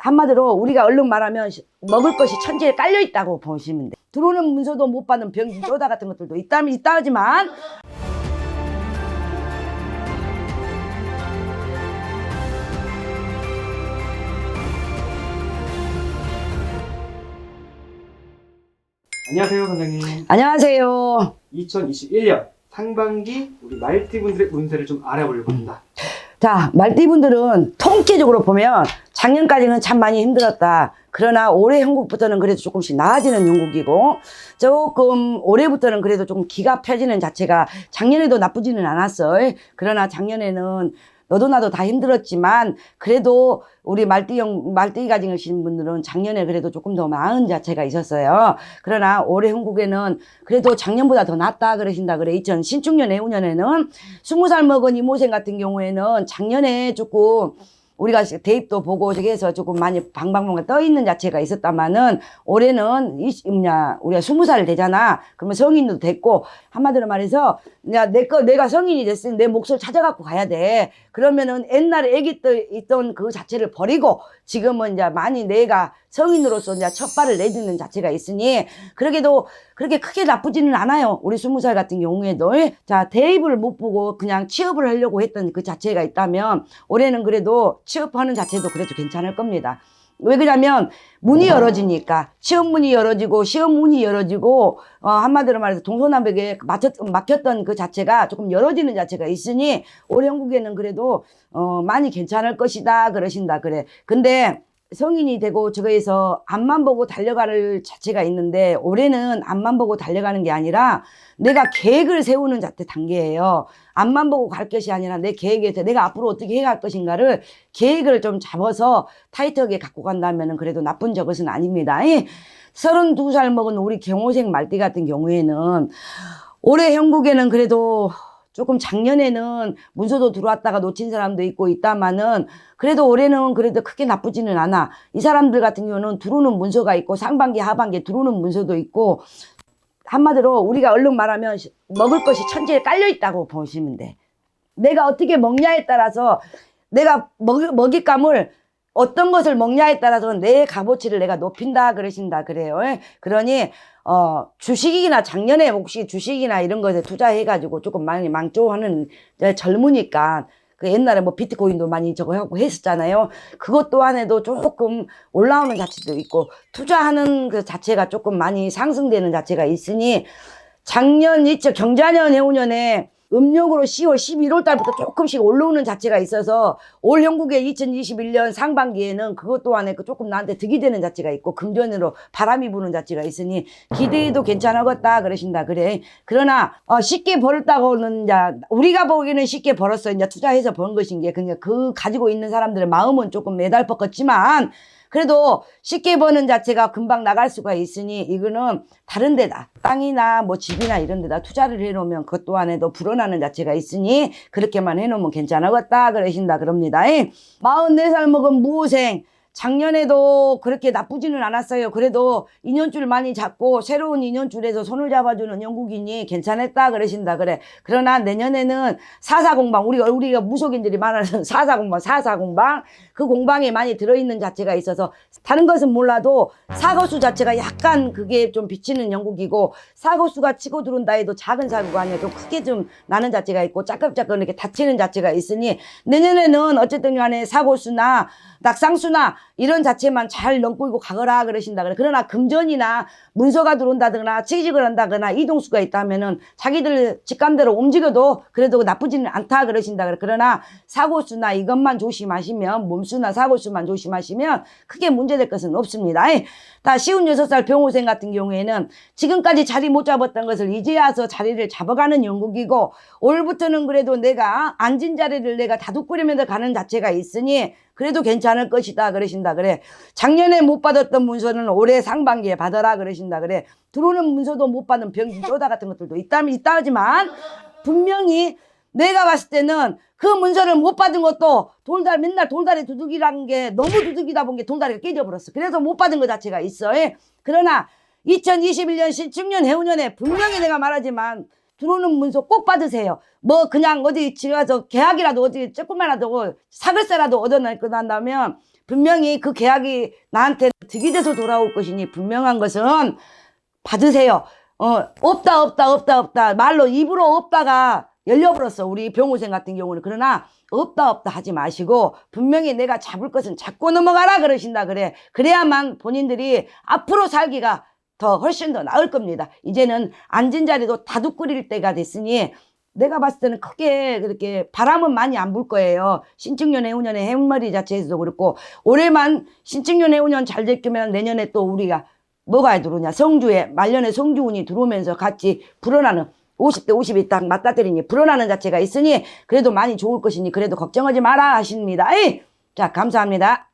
한마디로 우리가 얼른 말하면 먹을 것이 천지에 깔려 있다고 보시면 돼. 들어오는 문서도 못 받는 병진 쪼다 같은 것들도 있다지만 안녕하세요, 선생님. 안녕하세요. 2021년 상반기 우리 말띠분들의 운세를 좀 알아보려고 합니다. 자, 말띠분들은 통계적으로 보면 작년까지는 참 많이 힘들었다. 그러나 올해 형국부터는 그래도 조금씩 나아지는 형국이고, 조금 올해부터는 그래도 조금 기가 펴지는 자체가 작년에도 나쁘지는 않았어요. 그러나 작년에는 너도 나도 다 힘들었지만 그래도 우리 말띠 가지신 분들은 작년에 그래도 조금 더 나은 자체가 있었어요. 그러나 올해 형국에는 그래도 작년보다 더 낫다 그러신다 그래. 2000 신축년 해운년에는 20살 먹은 이모생 같은 경우에는 작년에 조금 우리가 대입도 보고 저기 해서 조금 많이 방방방방 떠 있는 자체가 있었다마는 올해는 우리가 20살 되잖아. 그러면 성인도 됐고, 한마디로 말해서 야, 내가 성인이 됐으니 내 몫을 찾아갖고 가야 돼. 그러면은 옛날에 애기 때 있던 그 자체를 버리고 지금은 이제 많이 내가 성인으로서 이제 첫 발을 내딛는 자체가 있으니 그러게도 그렇게 크게 나쁘지는 않아요. 우리 20살 같은 경우에도. 자, 대입을 못 보고 그냥 취업을 하려고 했던 그 자체가 있다면 올해는 그래도 취업하는 자체도 그래도 괜찮을 겁니다. 왜 그러냐면 문이 열어지니까 취업 문이 열어지고 시험 문이 열어지고 한마디로 말해서 동서남북에 막혔던 그 자체가 조금 열어지는 자체가 있으니 올해 형국에는 그래도 많이 괜찮을 것이다 그러신다 그래. 근데 성인이 되고 저거에서 앞만 보고 달려갈 자체가 있는데 올해는 앞만 보고 달려가는 게 아니라 내가 계획을 세우는 단계예요. 앞만 보고 갈 것이 아니라 내 계획에 대해 내가 앞으로 어떻게 해갈 것인가를 계획을 좀 잡아서 타이트하게 갖고 간다면 그래도 나쁜 저것은 아닙니다. 32살 먹은 우리 경호생 말띠 같은 경우에는 올해 형국에는 그래도 조금 작년에는 문서도 들어왔다가 놓친 사람도 있고 있다마는 그래도 올해는 그래도 크게 나쁘지는 않아. 이 사람들 같은 경우는 들어오는 문서가 있고 상반기 하반기에 들어오는 문서도 있고 한마디로 우리가 얼른 말하면 먹을 것이 천지에 깔려 있다고 보시면 돼. 내가 어떻게 먹냐에 따라서 내가 먹잇감을 어떤 것을 먹냐에 따라서 내 값어치를 내가 높인다 그러신다 그래요. 그러니 주식이나 작년에 혹시 주식이나 이런 것에 투자해가지고 조금 많이 망조하는 젊으니까 그 옛날에 뭐 비트코인도 많이 저거 하고 했었잖아요. 그것 또한에도 조금 올라오는 자체도 있고 투자하는 그 자체가 조금 많이 상승되는 자체가 있으니 작년 경자년 해운년에 음력으로 10월 11월 달부터 조금씩 올라오는 자체가 있어서 올 형국의 2021년 상반기에는 그것 또한에 조금 나한테 득이 되는 자체가 있고 금전으로 바람이 부는 자체가 있으니 기대해도 괜찮았겠다 그러신다 그래. 그러나 쉽게 벌었다고는 이제 우리가 보기에는 쉽게 벌었어. 이제 투자해서 번 것인 게 그냥 그 가지고 있는 사람들의 마음은 조금 매달렸겠지만 그래도 쉽게 버는 자체가 금방 나갈 수가 있으니 이거는 다른 데다 땅이나 뭐 집이나 이런 데다 투자를 해놓으면 그것 또한 해도 불어나는 자체가 있으니 그렇게만 해놓으면 괜찮았겠다 그러신다 그럽니다. 44살 먹은 무호생 작년에도 그렇게 나쁘지는 않았어요. 그래도 인연줄 많이 잡고 새로운 인연줄에서 손을 잡아주는 영국인이 괜찮았다 그러신다 그래. 그러나 내년에는 사사공방 우리가 무속인들이 말하는 사사공방 그 공방에 많이 들어있는 자체가 있어서 다른 것은 몰라도 사고수 자체가 약간 그게 좀 비치는 영국이고 사고수가 치고 들어온다 해도 작은 사고가 아니라 좀 크게 좀 나는 자체가 있고 짜끔짜끔 이렇게 다치는 자체가 있으니 내년에는 어쨌든 간에 사고수나 낙상수나 이런 자체만 잘 넘고 가거라 그러신다 그래. 그러나 금전이나 문서가 들어온다거나 취직을 한다거나 이동수가 있다면은 자기들 직감대로 움직여도 그래도 나쁘지는 않다 그러신다 그래. 그러나 사고수나 이것만 조심하시면 몸수나 사고수만 조심하시면 크게 문제될 것은 없습니다. 다 56살 병호생 같은 경우에는 지금까지 자리 못 잡았던 것을 이제 와서 자리를 잡아가는 영국이고 올부터는 그래도 내가 앉은 자리를 내가 다독거리면서 가는 자체가 있으니 그래도 괜찮을 것이다 그러신다 그래. 작년에 못 받았던 문서는 올해 상반기에 받아라 그러신다 그래. 들어오는 문서도 못 받는 병진 쪼다 같은 것들도 있다지만 분명히 내가 봤을 때는 그 문서를 못 받은 것도 맨날 돌다리 두둑이라는 게 너무 두둑이다 본 게 돌다리가 깨져버렸어. 그래서 못 받은 것 자체가 있어. 그러나 2021년 신축년 해운년에 분명히 내가 말하지만 들어오는 문서 꼭 받으세요. 뭐 그냥 어디 지가서 계약이라도 어디 조금만라도 사글세라도 얻어낼 거 한다면 분명히 그 계약이 나한테 득이 돼서 돌아올 것이니 분명한 것은 받으세요. 없다. 말로 입으로 없다가 열려버렸어. 우리 병호생 같은 경우는. 그러나 없다 하지 마시고 분명히 내가 잡을 것은 잡고 넘어가라 그러신다 그래. 그래야만 본인들이 앞으로 살기가 더 훨씬 더 나을 겁니다. 이제는 앉은 자리도 다둑거릴 때가 됐으니 내가 봤을 때는 크게 그렇게 바람은 많이 안 불 거예요. 신축년 해운년의 해운머리 자체에서도 그렇고 올해만 신축년 해운년 잘 됐으면 내년에 또 우리가 뭐가 들어오냐. 성주에 말년에 성주운이 들어오면서 같이 불어나는 50대 50이 딱 맞닥뜨리니 불어나는 자체가 있으니 그래도 많이 좋을 것이니 그래도 걱정하지 마라 하십니다. 자, 감사합니다.